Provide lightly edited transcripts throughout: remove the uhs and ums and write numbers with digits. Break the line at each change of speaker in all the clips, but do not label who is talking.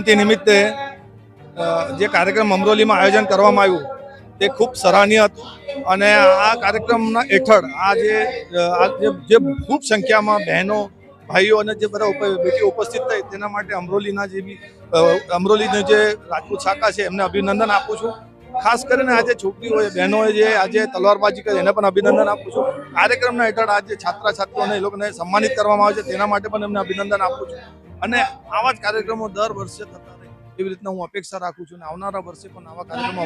જયંતિ નિમિત્તે જે કાર્યક્રમ અમરોલીમાં આયોજન કરવામાં આવ્યું તે ખૂબ સરાહનીય હતું અને આ કાર્યક્રમના હેઠળ જે ખૂબ સંખ્યામાં બહેનો ભાઈઓ અને જે બધા બેટીઓ ઉપસ્થિત થઈ તેના માટે અમરોલીના અમરોલીની જે રાજપૂત શાખા છે એમને અભિનંદન આપું છું. ખાસ કરીને આજે છોકરીઓએ બહેનોએ જે આજે તલવારબાજી કરી એને પણ અભિનંદન આપું છું. કાર્યક્રમના હેઠળ આજે છાત્રીઓને એ લોકોને સન્માનિત કરવામાં આવે છે તેના માટે પણ એમને અભિનંદન આપું છું અને આવા જ કાર્યક્રમો દર વર્ષે થતા રહે એવી રીતના હું અપેક્ષા રાખું છું અને આવનારા વર્ષે પણ આવા કાર્યક્રમો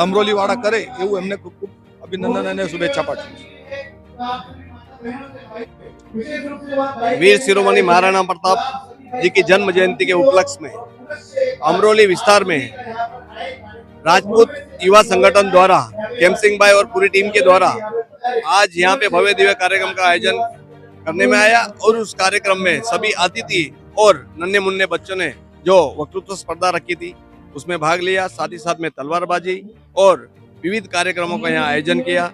અમરોલીવાળા કરે એવું એમને ખૂબ ખૂબ અભિનંદન અને શુભેચ્છા પાઠવું છું.
वीर शिरोमणि महाराणा प्रताप जी की जन्म जयंती के उपलक्ष्य में अमरोली विस्तार में राजपूत युवा संगठन द्वारा केम सिंह भाई और पूरी टीम के द्वारा आज यहाँ पे भव्य दिव्य कार्यक्रम का आयोजन करने में आया और उस कार्यक्रम में सभी अतिथि और नन्हे मुन्ने बच्चों ने जो वक्तृत्व स्पर्धा रखी थी उसमें भाग लिया. साथ ही साथ में तलवारबाजी और विविध कार्यक्रमों का यहाँ आयोजन किया.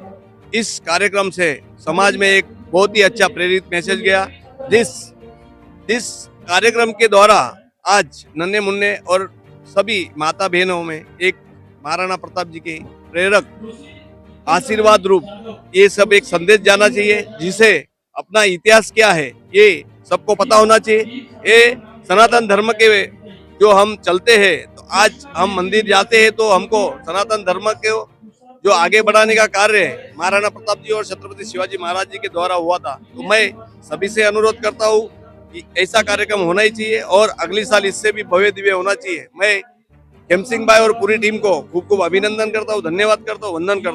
इस कार्यक्रम से समाज में एक बहुत ही अच्छा प्रेरित मैसेज गया. जिस कार्यक्रम के द्वारा आज नन्हे मुन्ने और सभी माता बहनों में एक महाराणा प्रताप जी के प्रेरक आशीर्वाद रूप ये सब एक संदेश जाना चाहिए, जिसे अपना इतिहास क्या है ये सबको पता होना चाहिए. ये सनातन धर्म के जो हम चलते हैं तो आज हम मंदिर जाते हैं तो हमको सनातन धर्म के जो आगे बढ़ाने का कार्य है महाराणा प्रताप जी और छत्रपति शिवाजी महाराज जी के द्वारा हुआ था. तो मैं सभी से अनुरोध करता हूँ कि ऐसा कार्यक्रम होना ही चाहिए और अगले साल इससे भी भव्य दिव्य होना चाहिए. मैं केम सिंह भाई और पूरी टीम को खूब खूब अभिनंदन करता हूँ, धन्यवाद करता हूँ, वंदन करता हूँ.